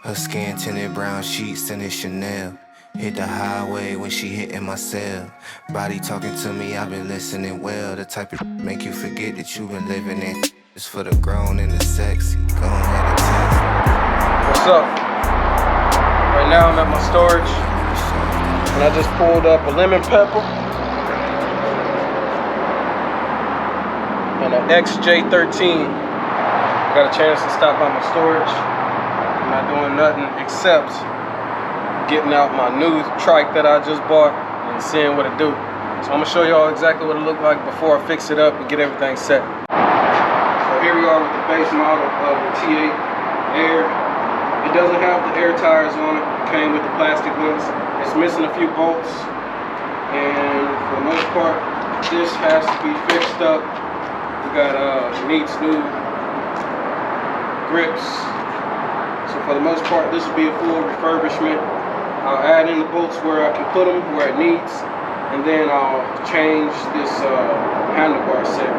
Her skin tinted brown sheets and it's Chanel. Hit the highway when she hitting my cell. Body talking to me, I've been listening well. The type of make you forget that you've been living in. It's for the grown and the sexy. Go ahead and text. What's up? Right now I'm at my storage and I just pulled up a lemon pepper and an XJ13. Got a chance to stop by my storage. I'm not doing nothing except getting out my new trike that I just bought and seeing what it do. So I'm gonna show y'all exactly what it looked like before I fix it up and get everything set. So here we are with the base model of the T8 Air. It doesn't have the air tires on it. It came with the plastic ones. It's missing a few bolts, and for the most part, this has to be fixed up. We got needs new grips. So for the most part, this will be a full refurbishment. I'll add in the bolts where I can put them, where it needs, and then I'll change this handlebar set.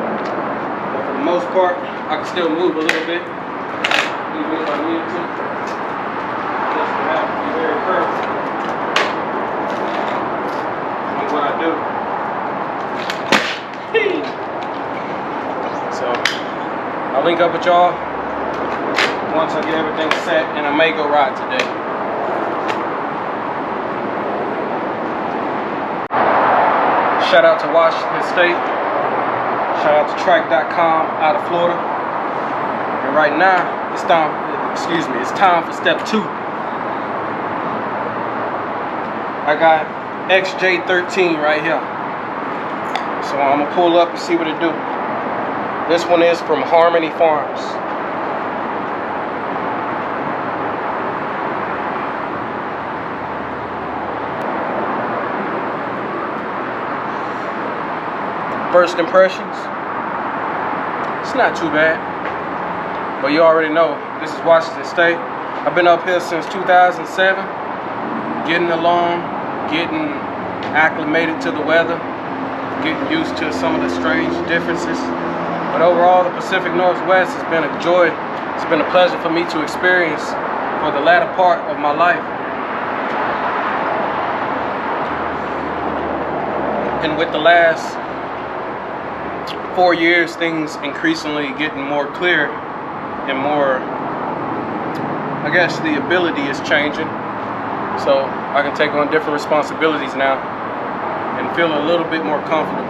But for the most part, I can still move a little bit, even if I need to. Just to have to be very careful in what I do. So I'll link up with y'all once I get everything set, and I may go ride today. Shout out to Washington State. Shout out to Trikke.com out of Florida. And right now, it's time for step 2. I got XJ13 right here. So I'm gonna pull up and see what it do. This one is from Harmony Farms. First impressions, it's not too bad, but you already know this is Washington State. I've been up here since 2007, getting along, getting acclimated to the weather, getting used to some of the strange differences. But overall, the Pacific Northwest has been a joy. It's been a pleasure for me to experience for the latter part of my life. And with the last 4 years, things increasingly getting more clear and more, I guess the ability is changing. So I can take on different responsibilities now and feel a little bit more comfortable.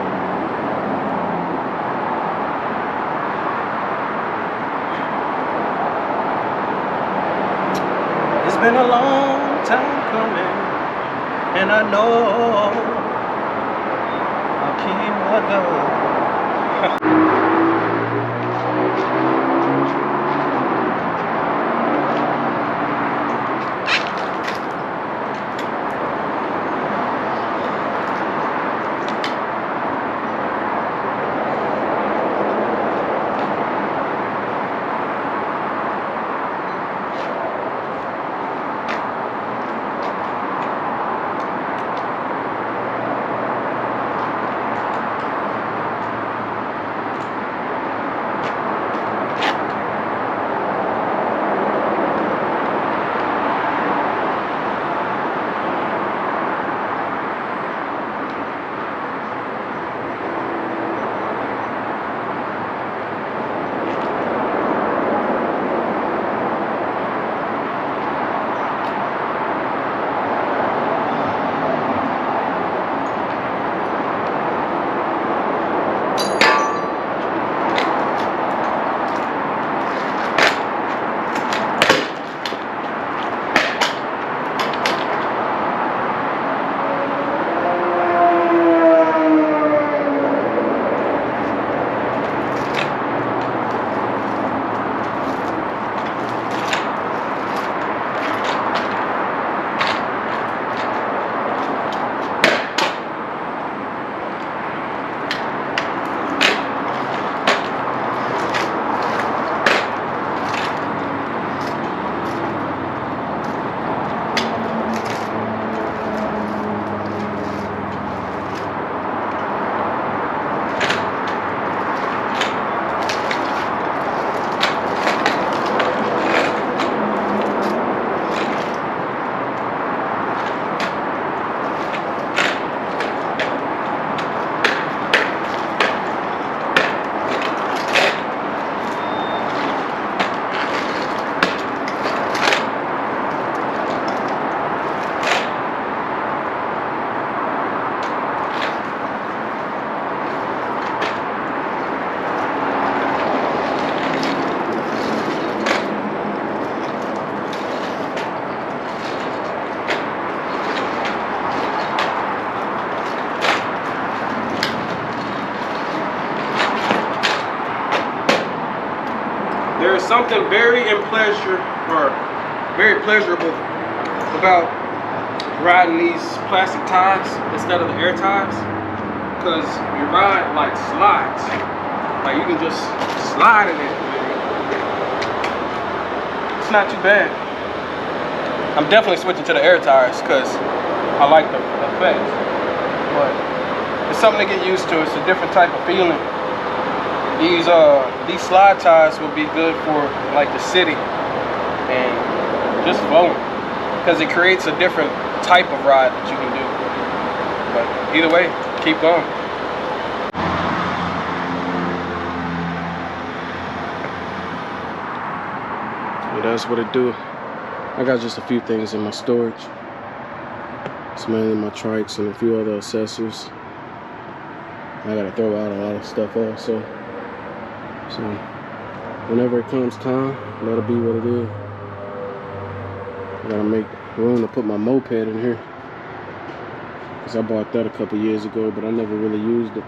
It's been a long time coming, and I know I'll keep my going. something very very pleasurable about riding these plastic tires instead of the air tires, because your ride like slides. Like you can just slide in it. It's not too bad. I'm definitely switching to the air tires because I like the effects, but it's something to get used to. It's a different type of feeling. These slide tires will be good for like the city and just flowing, because it creates a different type of ride that you can do. But either way, keep going. And that's what it do. I got just a few things in my storage. It's mainly my trikes and a few other accessories. I gotta throw out a lot of stuff also. So whenever it comes time, let it be what it is. I gotta make room to put my moped in here, because I bought that a couple years ago, but I never really used it.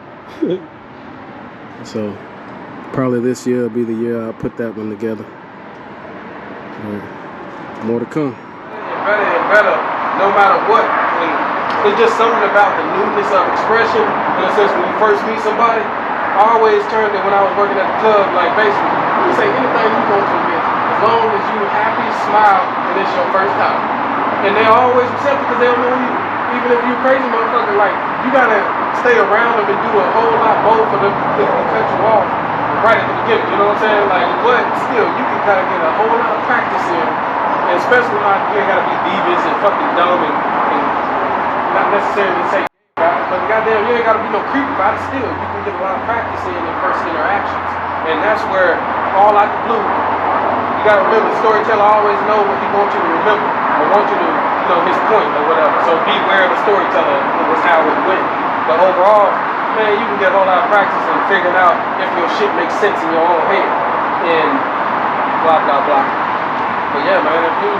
So probably this year will be the year I'll put that one together. More to come. Better and better, no matter what. And it's just something about the newness of expression. In a sense, when you first meet somebody, I always turned it when I was working at the club, like basically, you can say anything you want to, bitch, as long as you happy, smile, and it's your first time. And they always accept it because they don't know you. Even if you crazy motherfucker, like, you gotta stay around them and do a whole lot more for them to cut you off right at the beginning, you know what I'm saying? Like, but still, you can kind of get a whole lot of practice in, and especially like, you ain't gotta be devious and fucking dumb and not necessarily say about it, but goddamn, you ain't gotta be no creep about it. Still, you can get a lot of practice in first interactions, and that's where all out the blue, you gotta remember, the storyteller always know what he wants you to remember, or want you to, you know, his point or whatever. So beware of the storyteller. It was how it went. But overall, man, you can get a whole lot of practice in figuring out if your shit makes sense in your own head, and blah blah blah. But yeah, man, if you,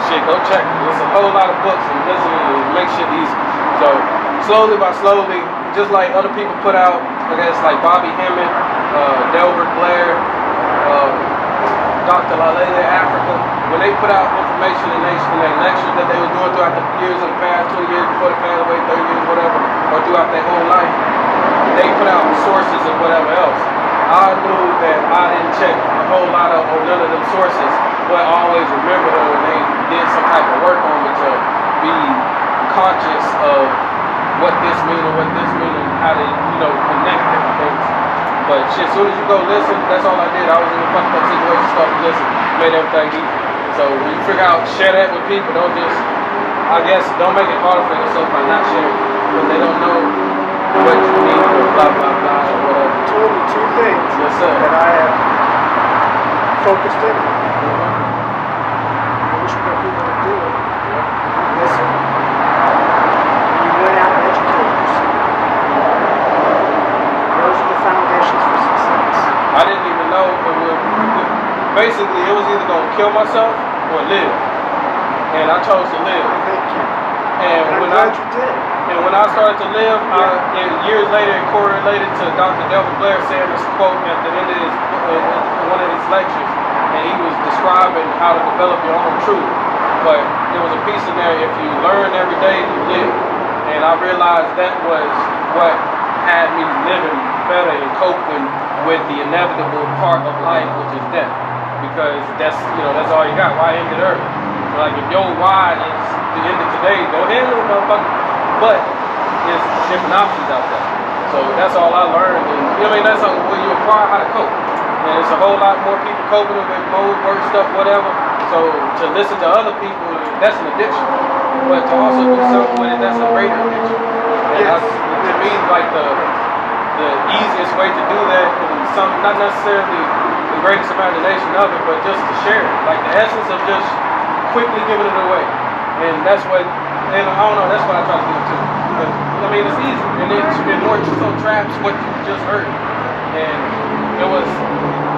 shit, go check. There's a whole lot of books and listening to make shit easy. So slowly by slowly, just like other people put out, I guess like Bobby Hemmett, Delbert Blair, Dr. Lalele Africa, when they put out information in their lectures that they were doing throughout the years in the past, 20 years before they passed away, 30 years, whatever, or throughout their whole life, they put out sources and whatever else. I knew that I didn't check a whole lot of, or none of them sources, but I always remember them when they did some type of work on me to be conscious of what this means and what this means and how to, you know, connect different things. But shit, as soon as you go listen, that's all I did. I was in a fucked up situation, started listening, made everything easy. So when you figure out, share that with people, don't just, I guess, don't make it harder for yourself by not sharing, because they don't know what you need or blah, blah, blah, or whatever. I told you two things that I have focused in on. I wish more people would do it. Listen. You went out and educated yourself. Those are the foundations for success. I didn't even know it would, basically it was either going to kill myself or live. And I chose to live. Thank you. And I'm glad you did. And when I started to live, and years later it correlated to Dr. Delbert Blair saying this quote at the end of one of his lectures. And he was describing how to develop your own truth. But there was a piece in there, if you learn every day, you live. And I realized that was what had me living better and coping with the inevitable part of life, which is death. Because that's, you know, that's all you got. Why end it early? Like, if your why is the end of today, go ahead, little motherfucker. But there's different options out there. So that's all I learned. And, you know what I mean? That's where you acquire how to cope. And there's a whole lot more people coping with mode, work stuff, whatever. So to listen to other people, that's an addiction. But to also do something with it, that's a greater addiction. And Yes. to me, like the easiest way to do that, and some, not necessarily the greatest imagination of it, but just to share it. Like the essence of just quickly giving it away. And that's what, and I don't know, that's what I try to do too. Because, I mean, it's easy. And it more so traps what you just heard. And it was,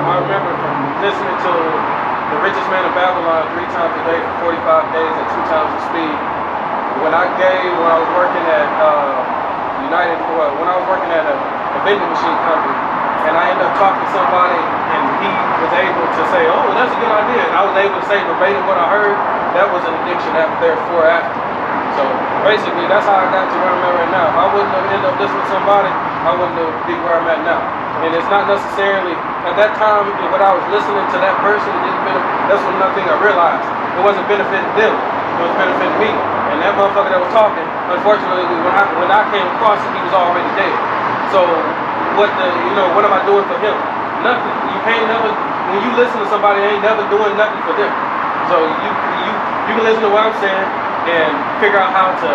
I remember from listening to The Richest Man in Babylon 3 times a day for 45 days at 2 times the speed. When I was working at when I was working at a vending machine company, and I ended up talking to somebody, and he was able to say, oh, well, that's a good idea, and I was able to say verbatim what I heard. That was an addiction before after. So basically, that's how I got to where I'm at right now. If I wouldn't have ended up listening to somebody, I wouldn't have be where I'm at now. And it's not necessarily, at that time, when I was listening to that person, it didn't benefit, that's one thing I realized. It wasn't benefiting them, it was benefiting me. And that motherfucker that was talking, unfortunately, when I came across it, he was already dead. So what am I doing for him? Nothing. You can't never, when you listen to somebody, they ain't never doing nothing for them. So you can listen to what I'm saying and figure out how to,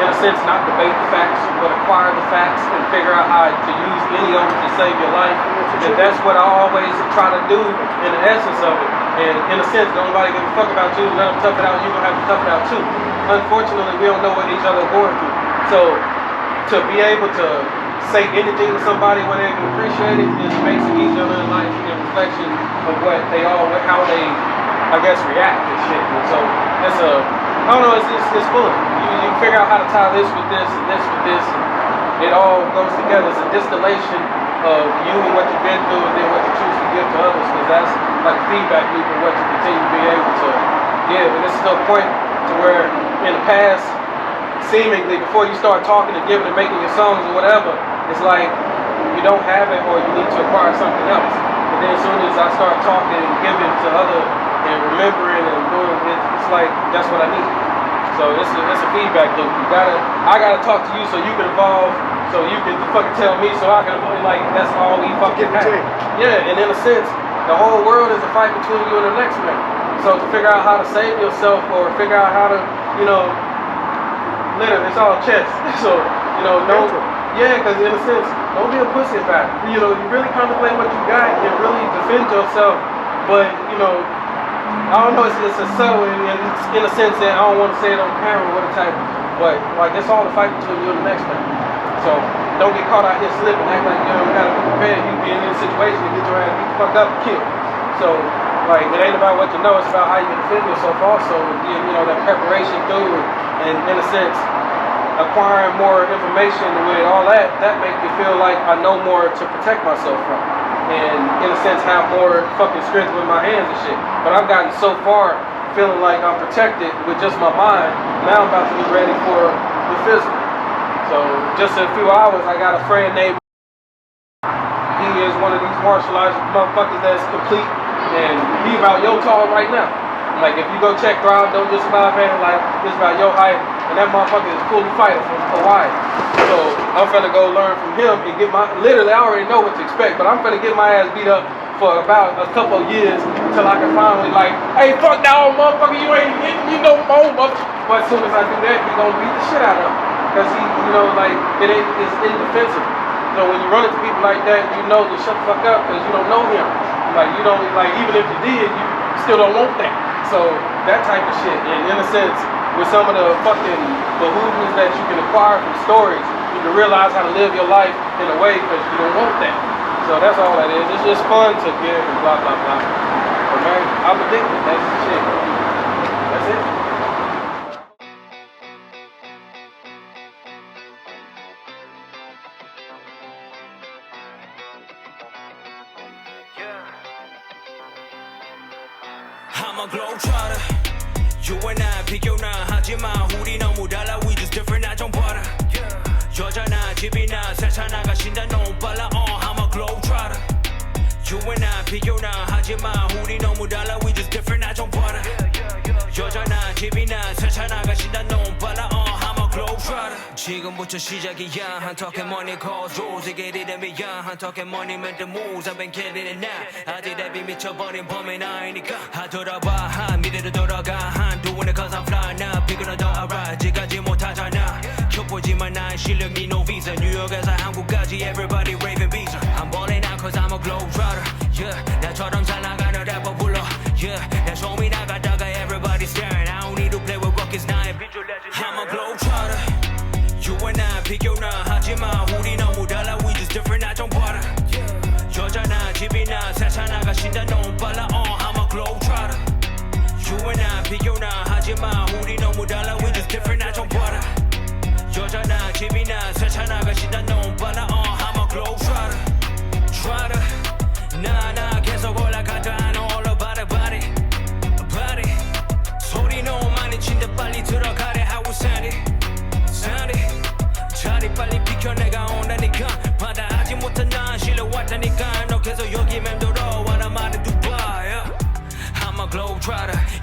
in a sense, not debate the facts, but acquire the facts and figure out how to use any of them to save your life. And that's what I always try to do in the essence of it. And in a sense, don't nobody give a fuck about you, let them tough it out, you're going to have to tough it out too. Unfortunately, we don't know what each other are going through. So to be able to say anything to somebody where they can appreciate it, it makes it easier in their life in reflection of how they, I guess, react and shit. And so it's I don't know, it's fun. You figure out how to tie this with this and this with this, and it all goes together. It's a distillation of you and what you've been through, and then what you choose to give to others, because that's like a feedback loop of what you continue to be able to give. And this is the point to where in the past, seemingly before you start talking and giving and making your songs or whatever, it's like you don't have it or you need to acquire something else. But then as soon as I start talking and giving to other and remembering and doing it, it's like that's what I need. So it's a feedback loop. I gotta talk to you so you can evolve, so you can fucking tell me so I can evolve. Like that's all we fucking have. Yeah, and in a sense, the whole world is a fight between you and the next man. So to figure out how to save yourself or figure out how to, literally, it's all chess. So, don't, because in a sense, don't be a pussy about it. You really contemplate what you got and really defend yourself. But, I don't know, it's a subtle, and it's in a sense that I don't want to say it on camera what a type, but like it's all the fight between you and the next man. So don't get caught out here slipping, act like you gotta be prepared. You get in a situation and get your ass beat the fuck up and killed. So like it ain't about what you know, it's about how you defend yourself also, and that preparation through and in a sense acquiring more information with all that makes me feel like I know more to protect myself from. And in a sense have more fucking strength with my hands and shit. But I've gotten so far feeling like I'm protected with just my mind. Now I'm about to be ready for the physical. So just in a few hours I got a friend named, he is one of these martial arts motherfuckers that's complete, and he about your tall right now. Like if you go check Thrive, Don't Just Survive, like this about your height, and that motherfucker is fully fighter from Hawaii. So I'm finna go learn from him and get literally I already know what to expect, but I'm finna get my ass beat up for about a couple of years until I can finally like, hey, fuck that old motherfucker, you ain't hitting me no more, motherfucker. But as soon as I do that, he gonna beat the shit out of him. Cause he, it's indefensible. So when you run into people like that, you know to shut the fuck up because you don't know him. Like you don't, like even if you did, you still don't want that. So that type of shit, and in a sense, with some of the fucking behoovements that you can acquire from stories, you can realize how to live your life in a way because you don't want that. So that's all that is. It's just fun to give and blah, blah, blah. But man, I'm addicted. That's the shit. That's it. I'm a globetrotter. You and I 비교나 하지마 우리 너무 달라 we just different 나 좀 봐라 여자나 집이나 세차 나가신다 너무 빨라 I'm a globetrotter. You and I 비교나 하지마 우리 너무 달라 we just different 나 좀 봐라 여자나 집이나 세차 나가신다 너무 빨라 I'm a globetrotter. 지금부터 시작이야 한턱에 money calls 세계 리듬이야 한턱에 money meant the moves I've been killing it now 아직 랩이 미쳐버린 범인 아니니까 하더라봐 한 미래로 돌아가 한 doing it cause I'm flying now 비그러 더 알아 아직까지 못하잖아 켜보지만 나의 실력 니 no visa 뉴욕에서 한국까지 everybody raving visa I'm balling out cause I'm a globetrotter yeah 나처럼 잘 나가는 래퍼 불러 yeah 내 소미 나가다가 everybody staring I don't need to play with rockets 나의 빈줄 legend I'm a globetrotter. You and I 비교나 하지마 우리 너무 달라 we just different 나 좀 봐라 여자나 집이나 세차 나가신다 너무 빨라 I'm a globetrotter. You and I 비교나 하지마 우리 너무 달라 we just different 나 좀 봐라 여자나 집이나 세차 나가신다 너무 빨라 I'm a globetrotter. Trotter.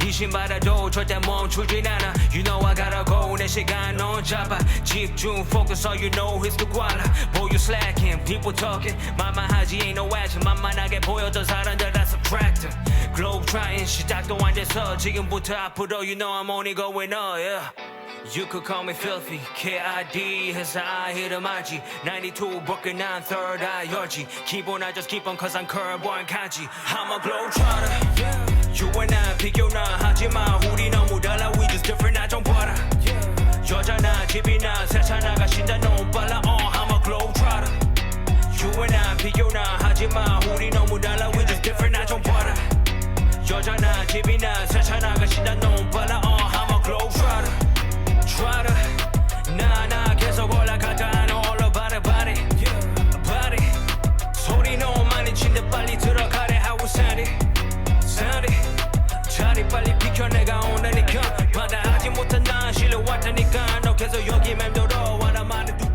이 신발에도 절대 멈추진 않아. You know I gotta go. 내 시간 넌 잡아. 집중 focus all you know is the guala. Boy you slacking people talking 말만 하지 ain't no action. 만만하게 보였던 사람들 다 subtracting. Globe trying 시작도 안 돼서 지금부터 앞으로 you know I'm only going up. Yeah. You could call me filthy, KID 해서 I hit a margy 92 broken down third eye 열지 기본 I just keep on cause I'm curb1 kanji I'm a globetrotter You and I 비교나 하지마 우리 너무 달라 We just different 나 좀 봐라 여자나 집이나 세차 나가신다 너무 빨라 I'm a globetrotter You and I 비교나 하지마 우리 너무 달라 We just different 나 좀 봐라 여자나 집이나 세차 나가신다 너무 빨라 I'm a globetrotter Trotter, nah 계속 올라가자 I know all about it Body 소리 너무 많이 친데 빨리 들어가래 How we sound it 자리 빨리 비켜 내가 온다니까 받아하지 못한 난 실려왔다니까 너 계속 여기 맴돌아 와라 말해 두바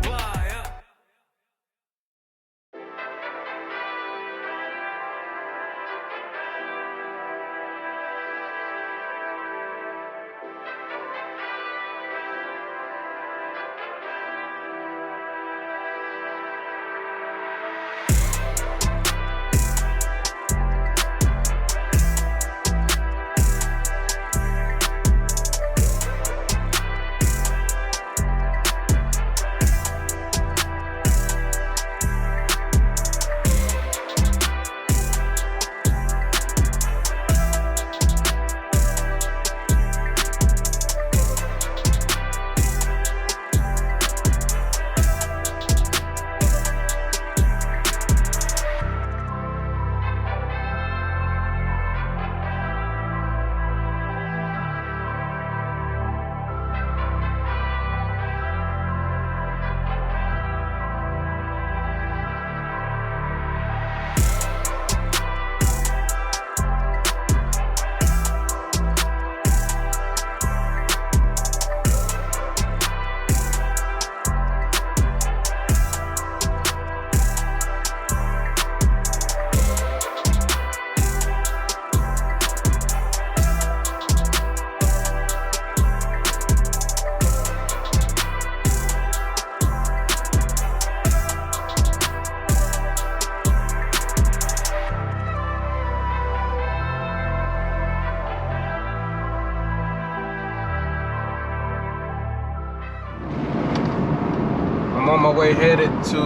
I'm on my way headed to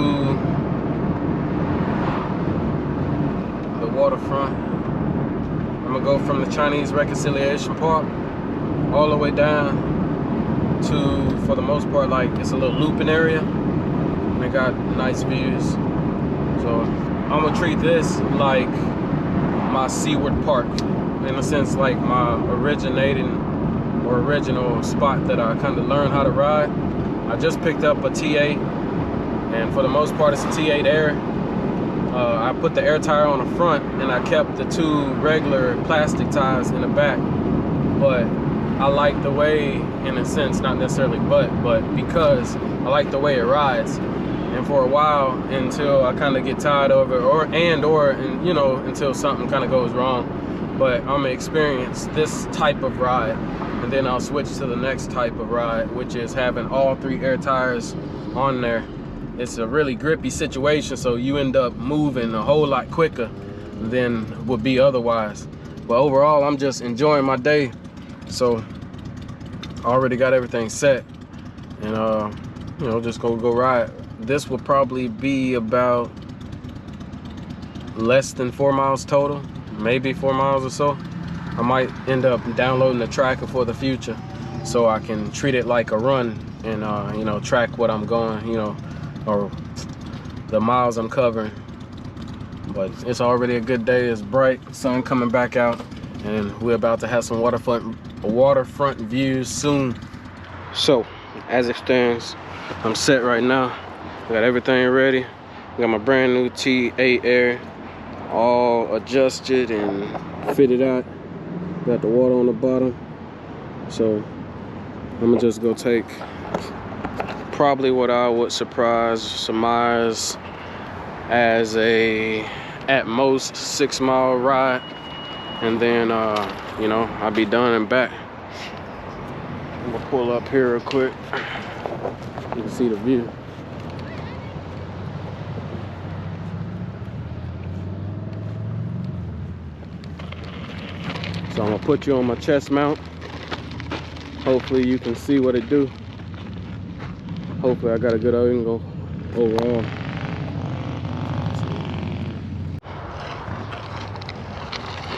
the waterfront. I'm gonna go from the Chinese Reconciliation Park all the way down to, for the most part, like it's a little looping area and they got nice views. So I'm gonna treat this like my Seaward Park, in a sense, like my original spot that I kind of learned how to ride. I just picked up a T8, and for the most part it's a T8 Air. I put the air tire on the front and I kept the two regular plastic tires in the back, but I like the way, in a sense, not necessarily but because I like the way it rides. And for a while, until I kind of get tired of it, or you know, until something kind of goes wrong, but I'm gonna experience this type of ride, and then I'll switch to the next type of ride, which is having all three air tires on there. It's a really grippy situation, so you end up moving a whole lot quicker than would be otherwise. But overall, I'm just enjoying my day. So I already got everything set, and you know, just go ride. This will probably be about less than 4 miles total, maybe 4 miles or so. I might end up downloading the tracker for the future, so I can treat it like a run and you know, track what I'm going, you know, or the miles I'm covering. But it's already a good day. It's bright, sun coming back out, and we're about to have some waterfront views soon. So as it stands, I'm set right now. I got everything ready. I got my brand new T8 Air all adjusted and fitted out. Got the water on the bottom. So I'm gonna just go take probably what I would surmise as a at most 6 mile ride and then you know, I'll be done and back. I'm gonna pull up here real quick. You can see the view. So I'm gonna put you on my chest mount. Hopefully you can see what it do. Hopefully I got a good angle overall.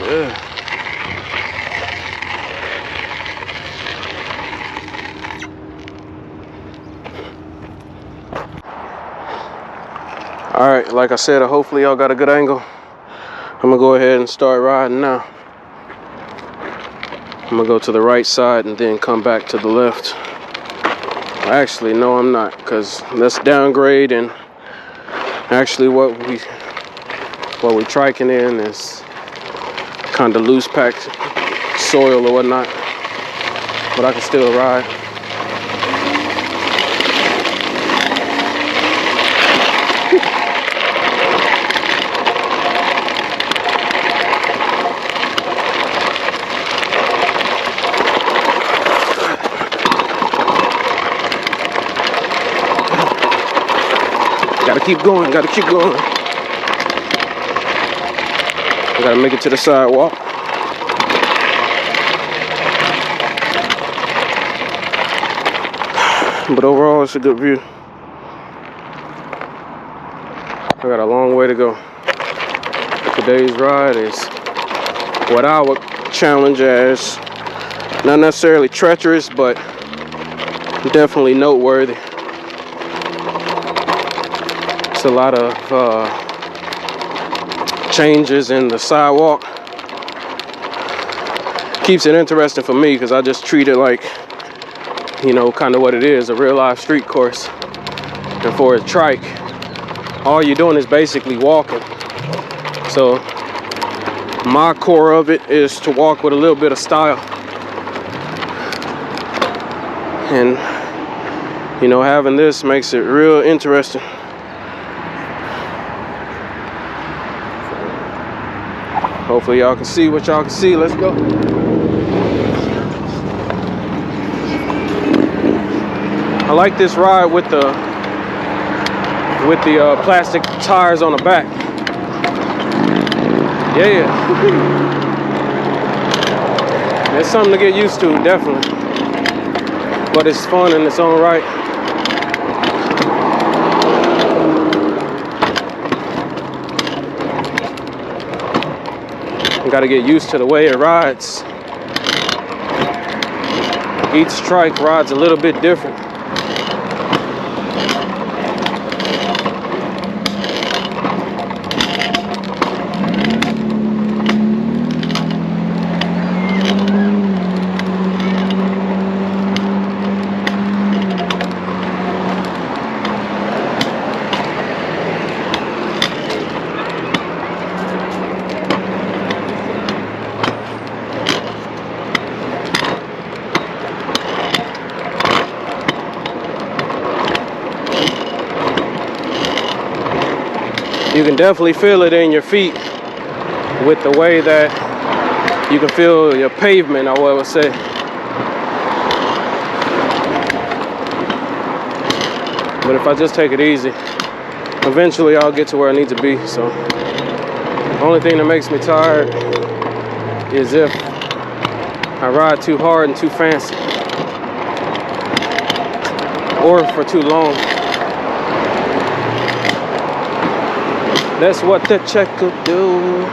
Yeah. All right, like I said, hopefully y'all got a good angle. I'm gonna go ahead and start riding now. I'm gonna go to the right side and then come back to the left. Actually, no, I'm not, because let's downgrade, and actually what we trikking in is kind of loose packed soil or whatnot, but I can still ride. Gotta keep going, gotta keep going. I gotta make it to the sidewalk. But overall, it's a good view. I got a long way to go. Today's ride is what I would challenge as not necessarily treacherous, but definitely noteworthy. A lot of changes in the sidewalk. Keeps it interesting for me because I just treat it like, you know, kind of what it is, a real life street course. And for a trike, all you're doing is basically walking. So my core of it is to walk with a little bit of style. And, you know, having this makes it real interesting. Hopefully y'all can see what y'all can see. Let's go. I like this ride with the plastic tires on the back. Yeah. It's something to get used to, definitely. But it's fun in its own right. Got to get used to the way it rides. Each trike rides a little bit different. You can definitely feel it in your feet with the way that you can feel your pavement, I would say. But if I just take it easy, eventually I'll get to where I need to be. So the only thing that makes me tired is if I ride too hard and too fancy, or for too long. That's what the check could do.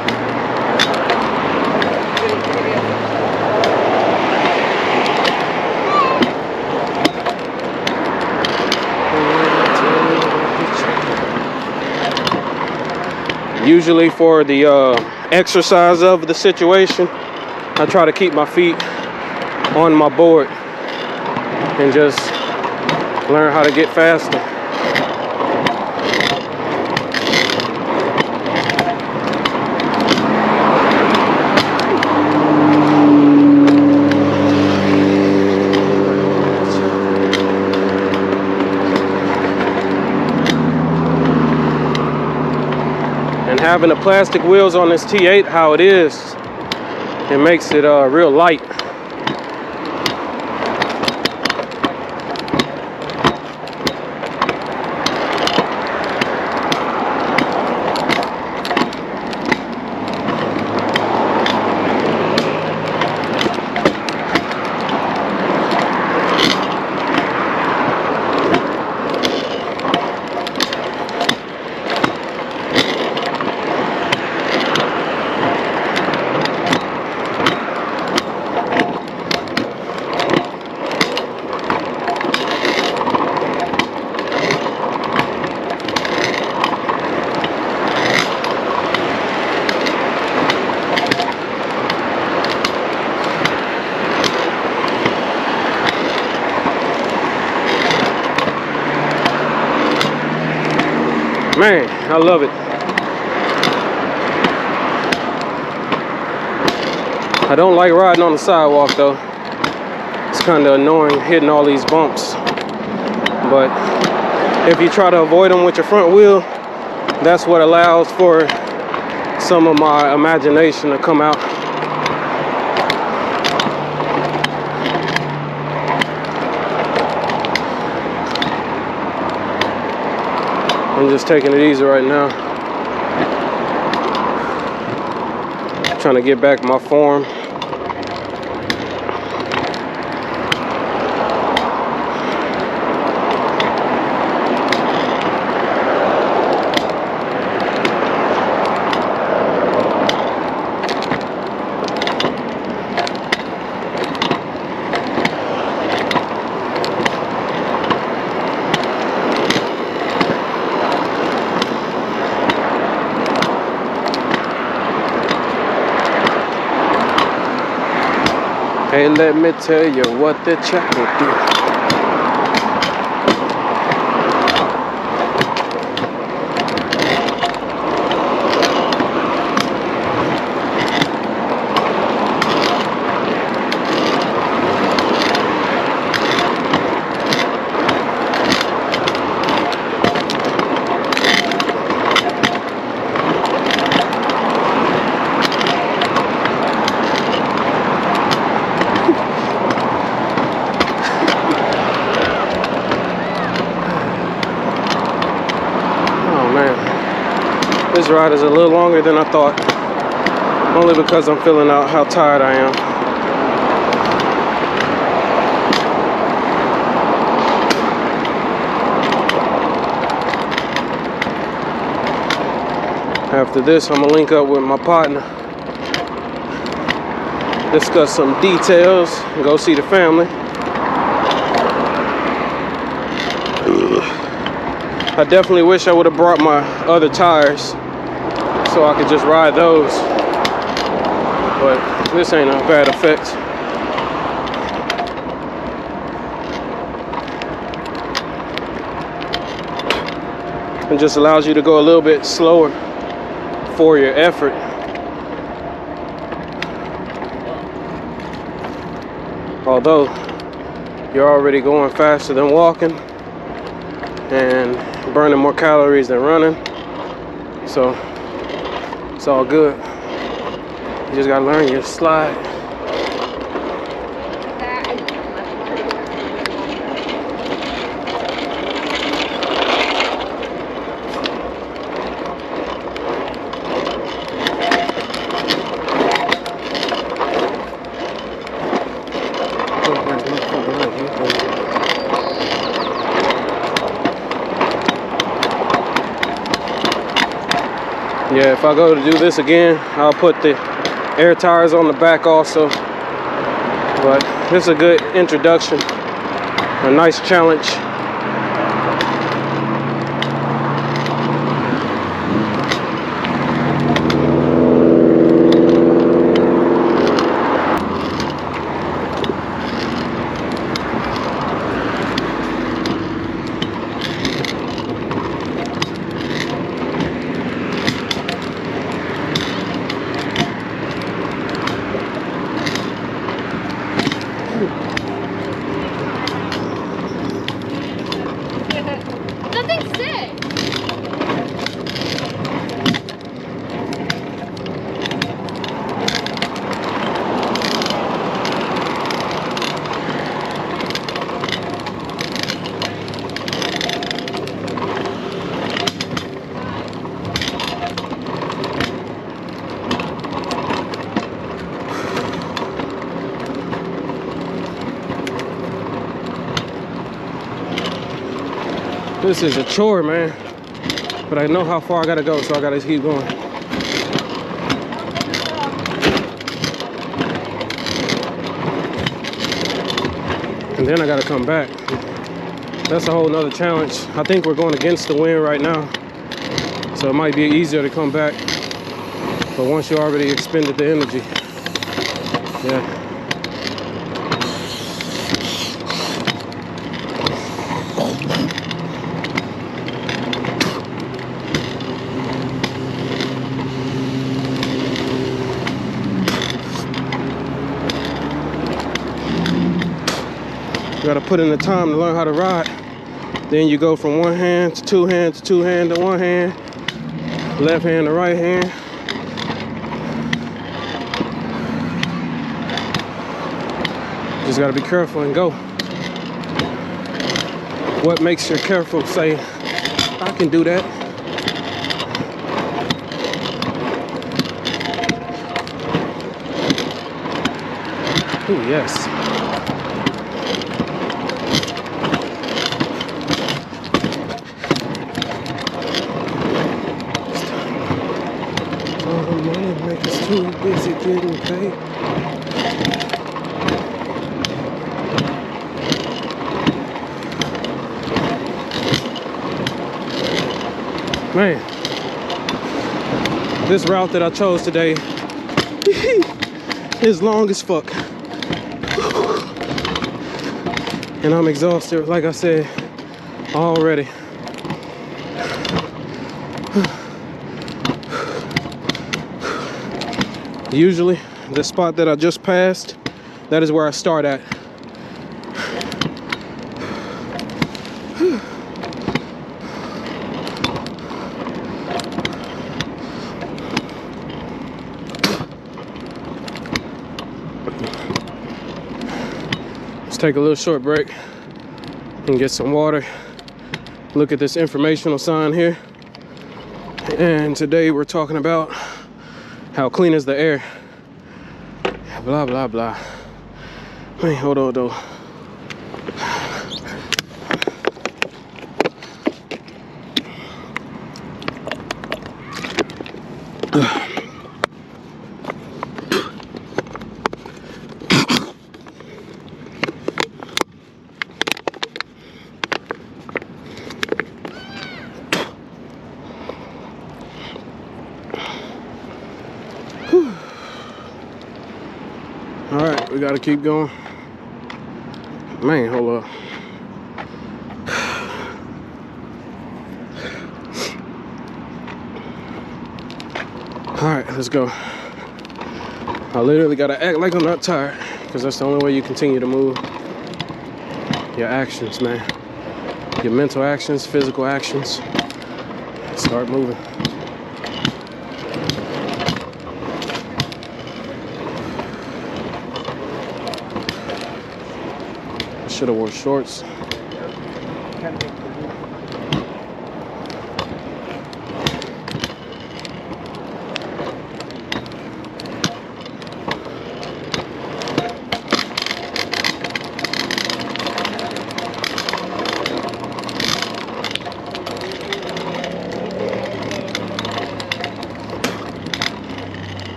Usually for the exercise of the situation, I try to keep my feet on my board and just learn how to get faster. And having the plastic wheels on this T8 how it is, It makes it real light. Man, I love it. I don't like riding on the sidewalk though. It's kind of annoying hitting all these bumps. But if you try to avoid them with your front wheel, that's what allows for some of my imagination to come out. I'm just taking it easy right now. Trying to get back my form. Hey, let me tell you what the check will do. This ride is a little longer than I thought, only because I'm feeling out how tired I am. After this, I'm gonna link up with my partner, discuss some details, and go see the family. I definitely wish I would have brought my other tires so I could just ride those, but this ain't a bad effect. It just allows you to go a little bit slower for your effort. Although you're already going faster than walking and burning more calories than running, so it's all good. You just gotta learn your slide. Yeah, if I go to do this again, I'll put the air tires on the back also. But this is a good introduction, a nice challenge. This is a chore, man. But I know how far I gotta go, so I gotta keep going. And then I gotta come back. That's a whole nother challenge. I think we're going against the wind right now, so it might be easier to come back. But once you already expended the energy, yeah. You gotta put in the time to learn how to ride. Then you go from one hand to two hand to two hand to one hand, left hand to right hand. Just gotta be careful and go. What makes you careful? Say, I can do that. Ooh, yes. All the money make us too busy getting paid. Man, this route that I chose today is long as fuck. And I'm exhausted, like I said, already. Usually, the spot that I just passed, that is where I start at. Take a little short break and get some water. Look at this informational sign here. And today we're talking about how clean is the air. Blah, blah, blah. Wait, hold on, though. All right, we gotta keep going. Man, hold up. All right, let's go. I literally gotta act like I'm not tired, because that's the only way you continue to move. Your actions, man. Your mental actions, physical actions. Start moving. Should have worn shorts.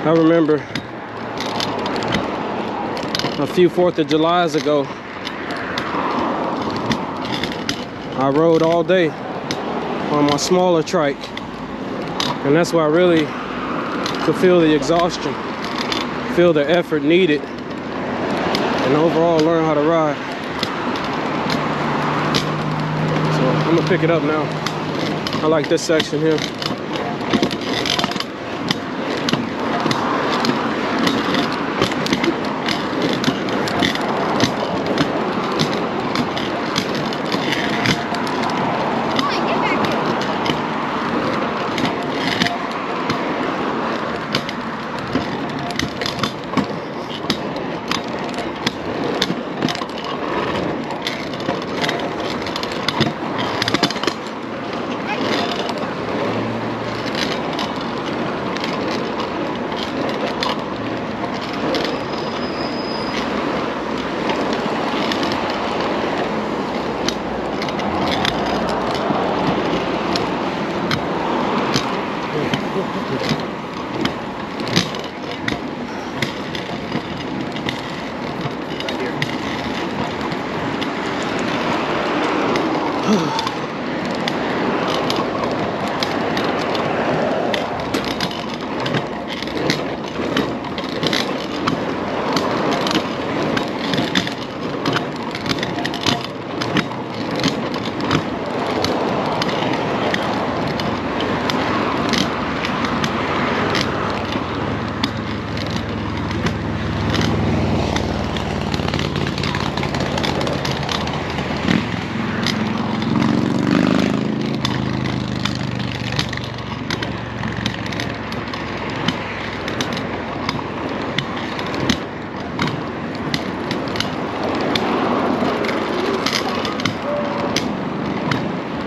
I remember a few 4th of Julys ago, I rode all day on my smaller trike, and that's why I really could feel the exhaustion, feel the effort needed, and overall learn how to ride. So I'm gonna pick it up now. I like this section here.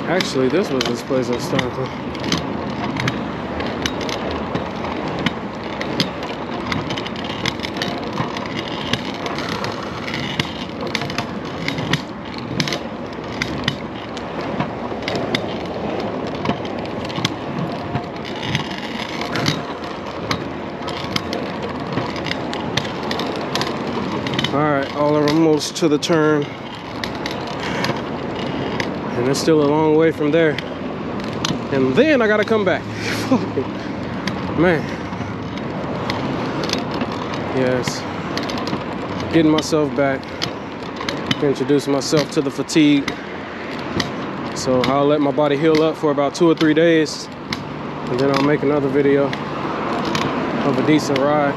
Actually, this was this place I stopped at. Alright, almost to the turn. And it's still a long way from there. And then I gotta come back. Man. Yes. Getting myself back. Introduce myself to the fatigue. So I'll let my body heal up for about 2 or 3 days. And then I'll make another video of a decent ride.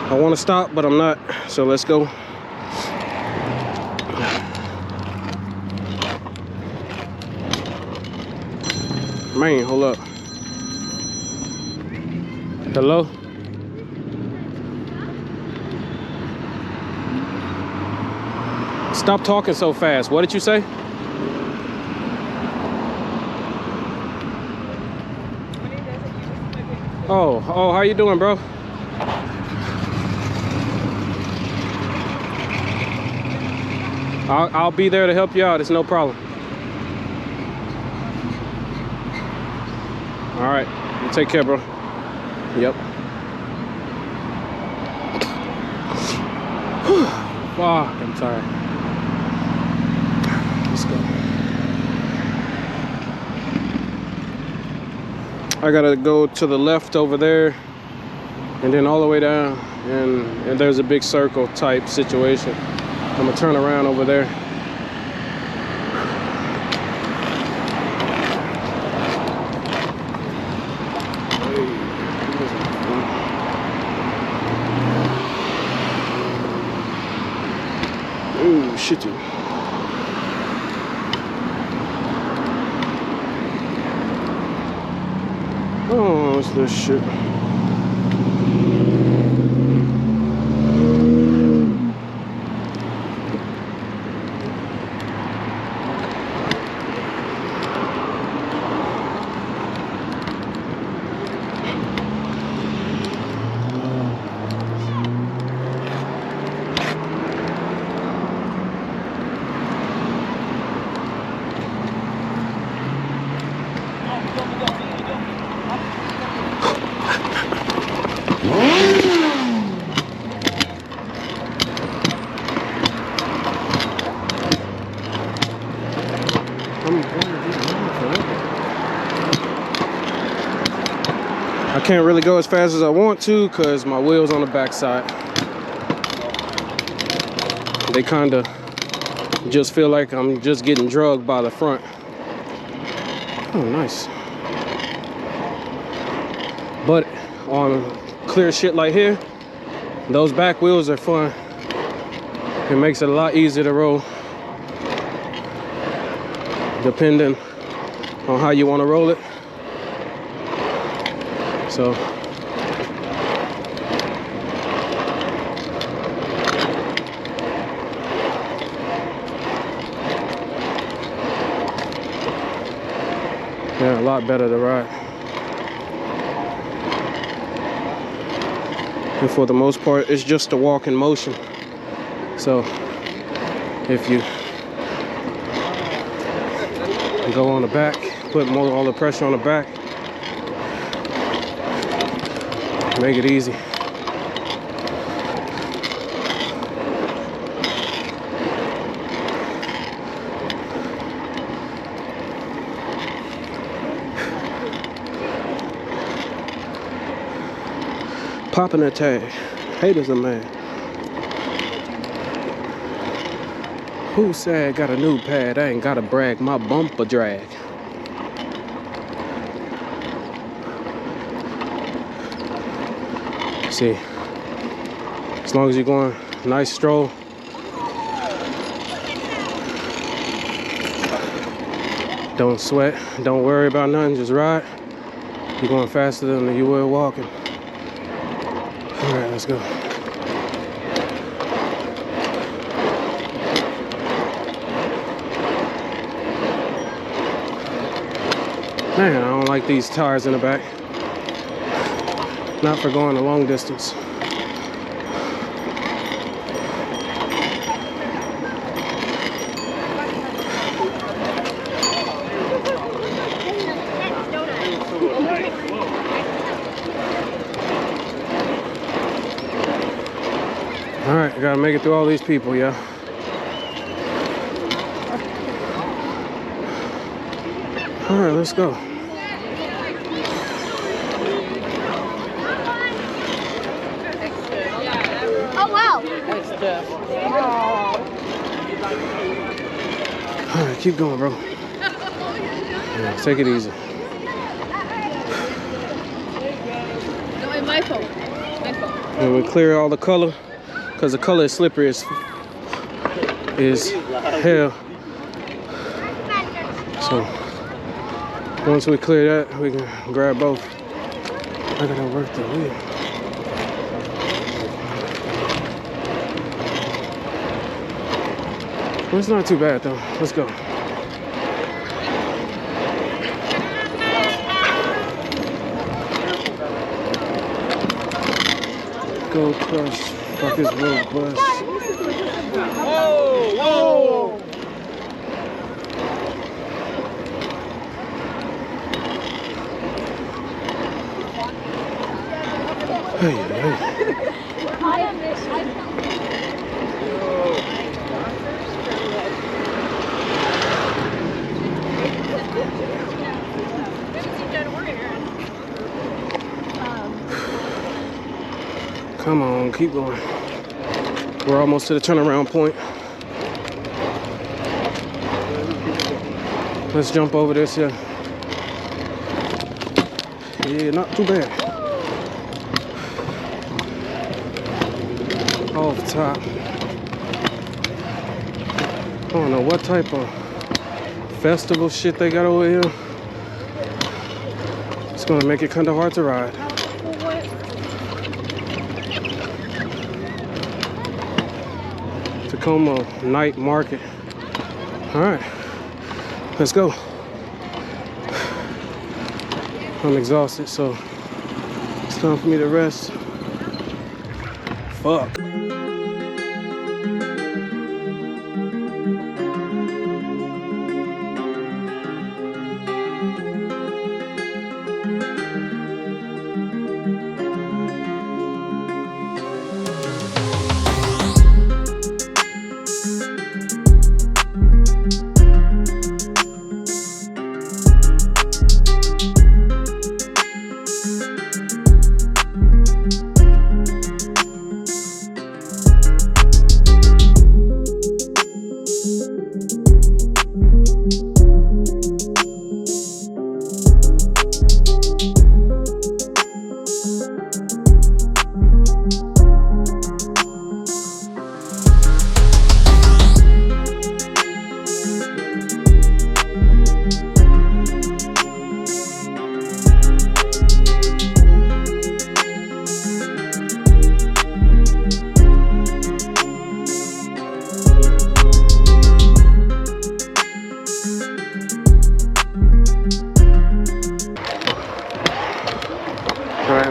I want to stop, but I'm not, so let's go. Man, hold up. Hello? Stop talking so fast. What did you say? Oh, how you doing, bro? I'll be there to help you out. It's no problem. All right, you take care, bro. Yep. Fuck, I'm tired. Let's go. I gotta go to the left over there, and then all the way down, and there's a big circle type situation. I'm gonna turn around over there. Ooh, shitty. Oh, what's this shit? Can't really go as fast as I want to because my wheels on the backside. They kind of just feel like I'm just getting drugged by the front. Oh, nice. But on clear shit like here, those back wheels are fun. It makes it a lot easier to roll, depending on how you want to roll it. So yeah, a lot better to ride. And for the most part, it's just a walk in motion. So if you go on the back, put all the pressure on the back, make it easy. Popping a tag. Haters a man. Who said got a new pad? I ain't gotta brag, my bumper drag. See, as long as you're going nice stroll, don't sweat, don't worry about nothing, just ride. You're going faster than you would walking. All right, let's go. Man, I don't like these tires in the back. Not for going a long distance. All right, I gotta make it through all these people, yeah. All right, let's go. Oh, wow. All right, keep going, bro. Yeah, take it easy. No, my phone. My phone. And we clear all the color, because the color is slippery as hell. So once we clear that, we can grab both. I gotta work the wheel. Well, it's not too bad though. Let's go. Go crush. Fuck this road bus. Whoa, whoa! Hey, hey. Come on, keep going. We're almost to the turnaround point. Let's jump over this here. Yeah, not too bad. Off top. I don't know what type of festival shit they got over here. It's gonna make it kind of hard to ride. Tacoma night market. All right, let's go. I'm exhausted, so it's time for me to rest. Fuck.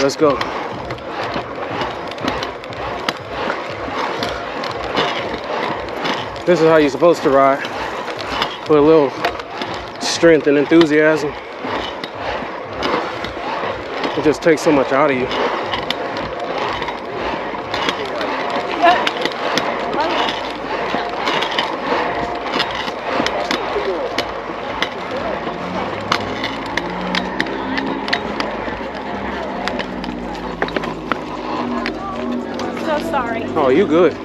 let's go. This is how you're supposed to ride, with a little strength and enthusiasm. It just takes so much out of you. So sorry. Oh, you good.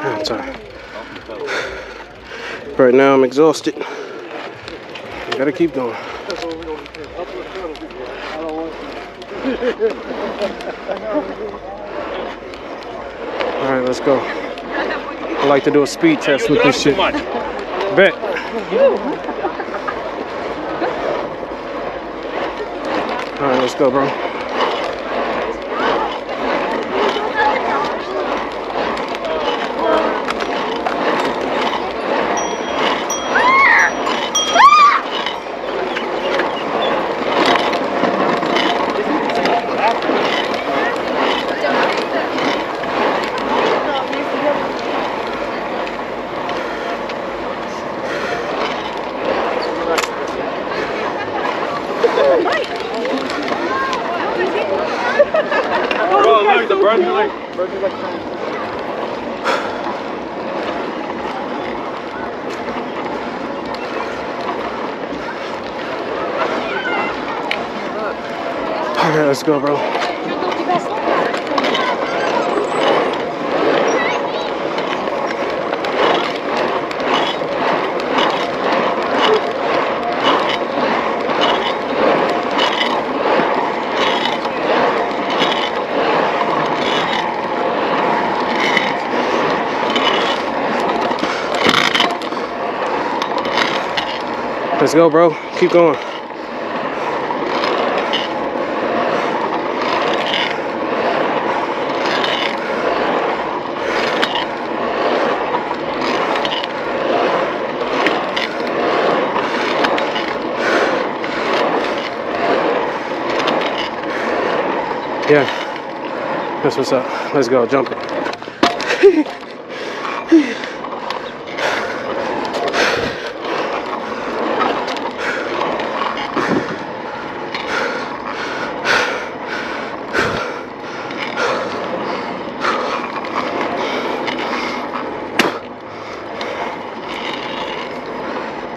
I'm sorry. Right now I'm exhausted. I gotta keep going. Alright, let's go. I like to do a speed test with this shit. Bet. Alright, let's go, bro. Alright, let's go, bro. Let's go, bro. Keep going. Yeah, that's what's up. Let's go, jump it.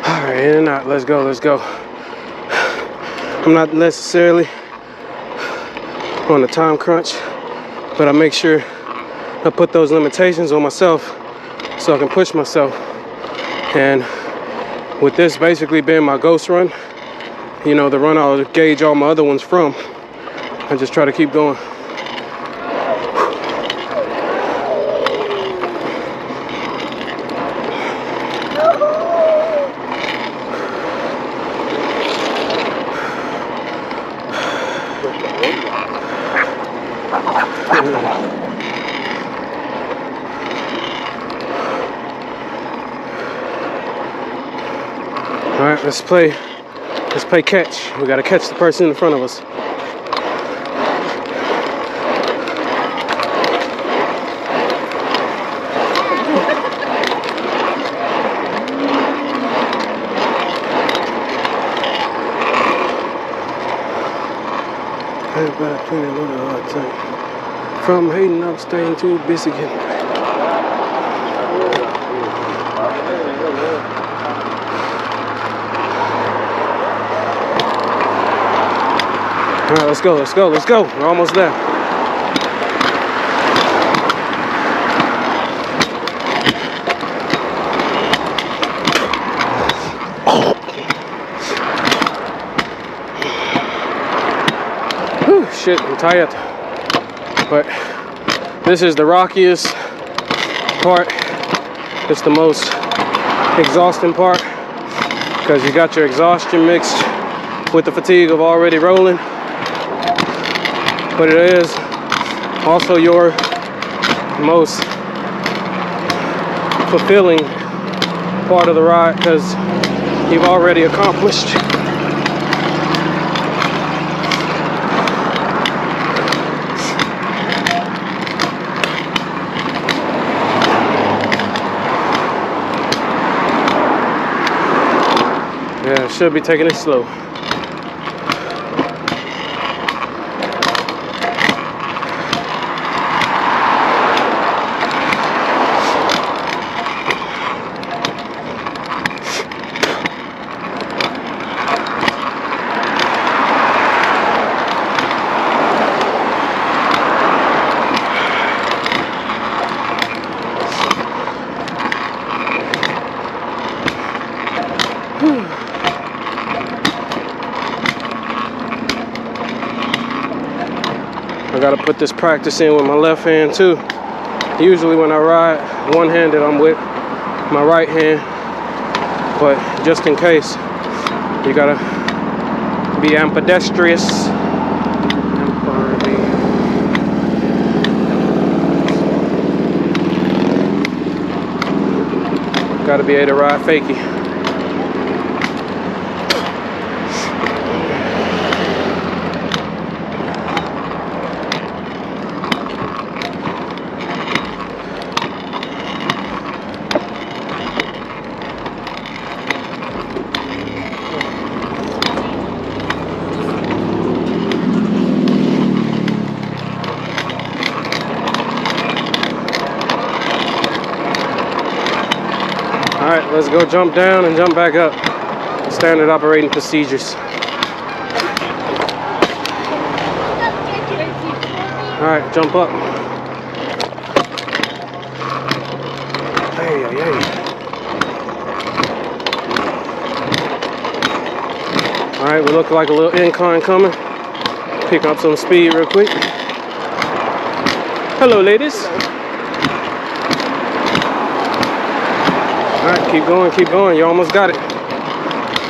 All right, in and out. Let's go, let's go. I'm not necessarily on a time crunch, but I make sure I put those limitations on myself so I can push myself. And with this basically being my ghost run, you know, the run I'll gauge all my other ones from, I just try to keep going. All right, let's play catch. We gotta catch the person in front of us. Everybody playing a little hard time. From Hayden, I'm staying to Michigan. All right, let's go, let's go, let's go. We're almost there. Whew, shit, I'm tired. But this is the rockiest part. It's the most exhausting part because you got your exhaustion mixed with the fatigue of already rolling. But it is also your most fulfilling part of the ride because you've already accomplished yeah, should be taking it slow. I gotta put this practice in with my left hand too. Usually when I ride one-handed, I'm with my right hand, but just in case, you gotta be ambidextrous. Gotta be able to ride fakie. Alright, let's go jump down and jump back up. Standard operating procedures. Alright, jump up. Hey, hey, hey. Alright, we look like a little incline coming. Pick up some speed real quick. Hello, ladies. Alright, keep going. You almost got it.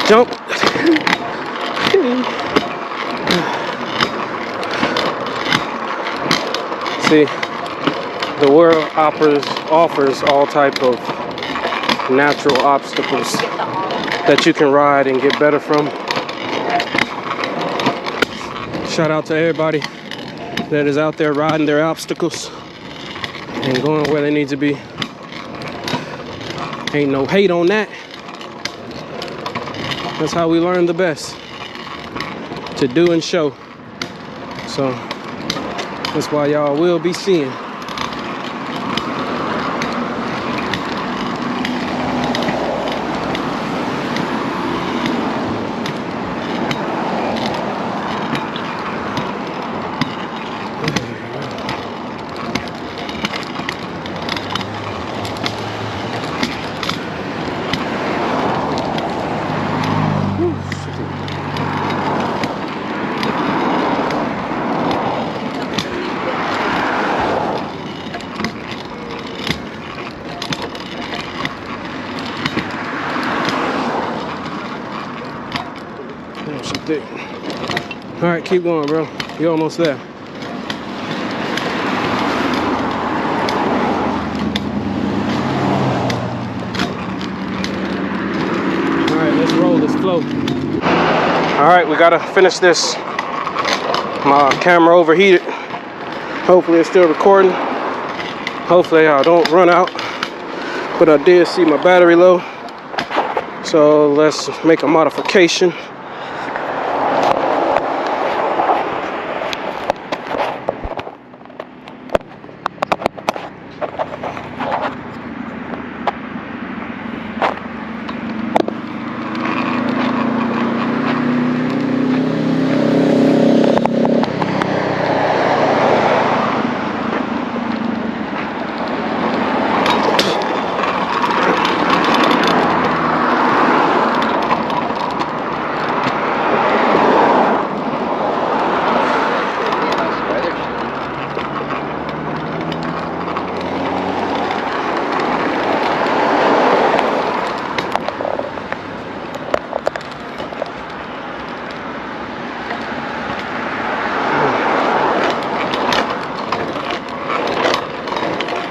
Jump. See, the world offers all type of natural obstacles that you can ride and get better from. Shout out to everybody that is out there riding their obstacles and going where they need to be. Ain't no hate on that. That's how we learn the best. To do and show. So that's why y'all will be seeing. All right, keep going, bro. You're almost there. All right, let's roll this flow. All right, we gotta finish this. My camera overheated. Hopefully it's still recording. Hopefully I don't run out. But I did see my battery low. So let's make a modification.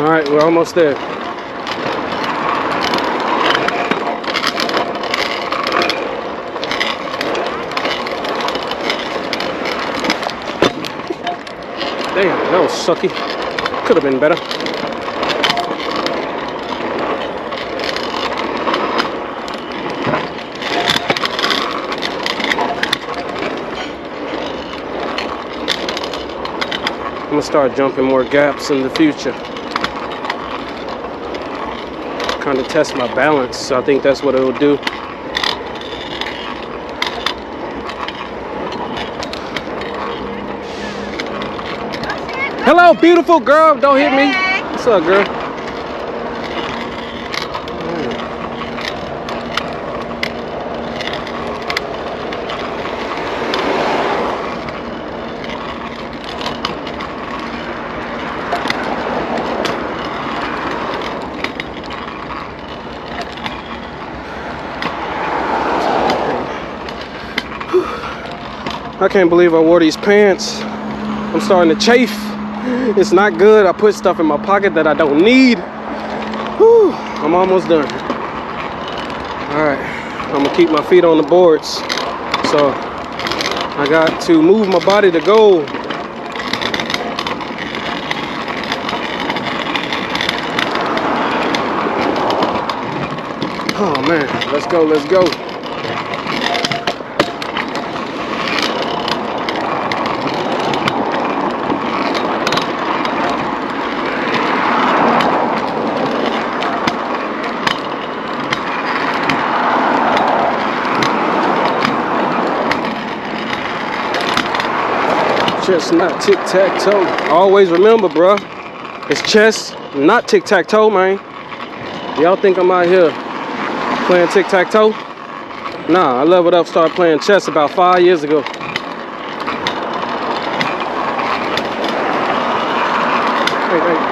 All right, we're almost there. Damn, that was sucky. Could have been better. I'm gonna start jumping more gaps in the future. Kind of test my balance, so I think that's what it'll do. Hello, beautiful girl. Don't hit me. What's up, girl? I can't believe I wore these pants. I'm starting to chafe. It's not good. I put stuff in my pocket that I don't need. Whew, I'm almost done. All right, I'm gonna keep my feet on the boards. So I got to move my body to go. Oh man, let's go, let's go. Chess, not tic-tac-toe. Always remember, bruh, it's chess, not tic-tac-toe, man. Y'all think I'm out here playing tic-tac-toe? Nah, I leveled up, started playing chess about 5 years ago. Hey.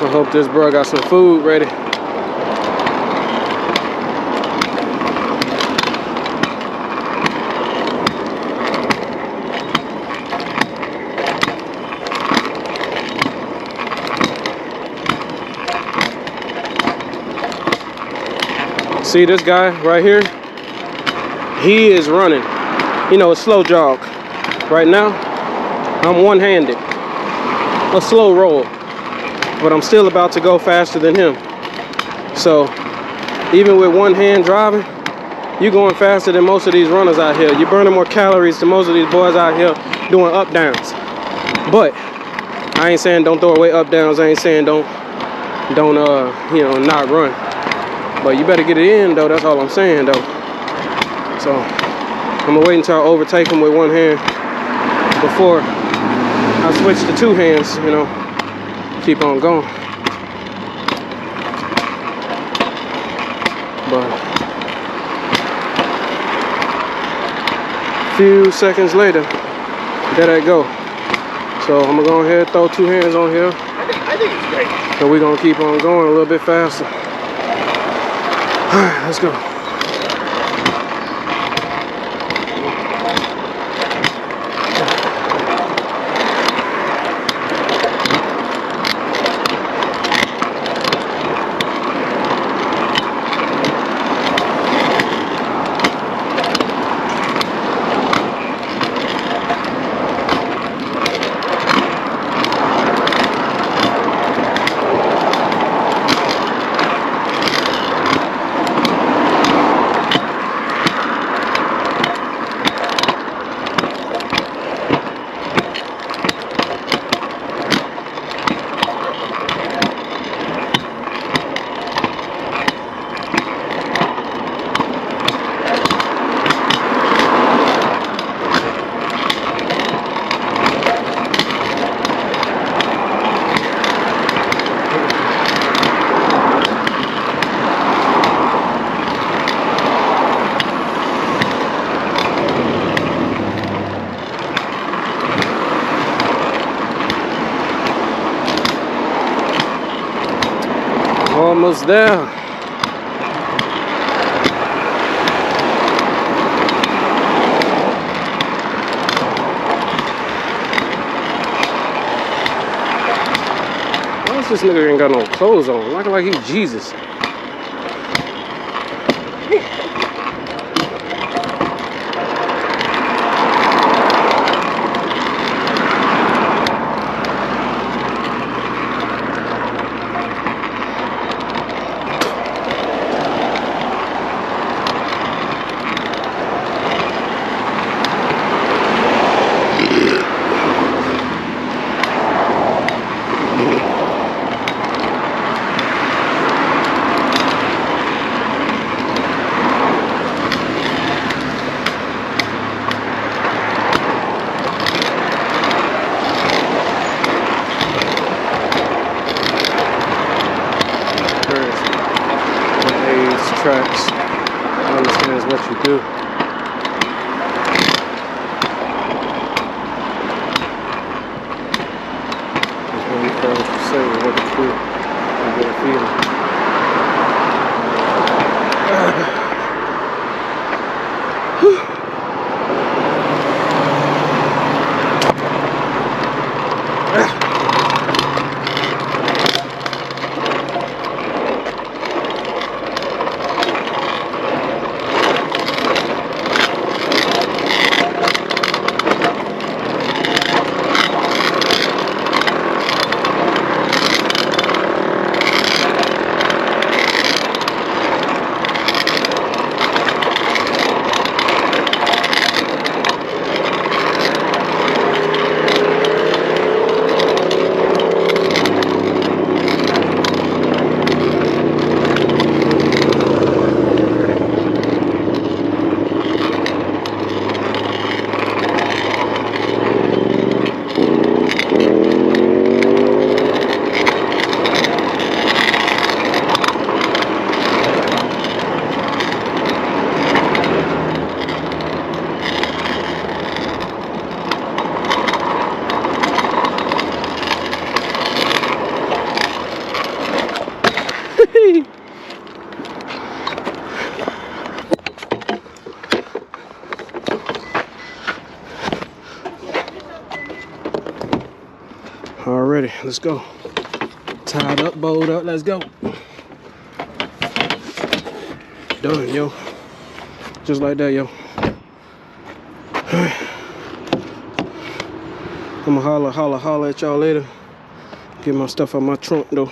I hope this bro got some food ready. See this guy right here? He is running. You know, a slow jog. Right now, I'm one-handed. A slow roll. But I'm still about to go faster than him. So even with one hand driving, you're going faster than most of these runners out here. You're burning more calories than most of these boys out here doing up downs. But I ain't saying don't throw away up downs. I ain't saying don't you know, not run. But you better get it in though. That's all I'm saying though. So I'm gonna wait until I overtake him with one hand before I switch to two hands, you know. Keep on going. But a few seconds later, there I go. So I'm gonna go ahead, throw two hands on here. I think it's great. And we're gonna keep on going a little bit faster. All right, let's go. almost there. Why is this nigga ain't got no clothes on? Looking like he Jesus. Tracks. Understands what you do. It's when you tell what you say and what you do. You get a feeling. Alrighty, let's go. Tied up, bowled up, let's go. Done, yo. Just like that, yo. I'ma holler at y'all later. Get my stuff out my trunk, though.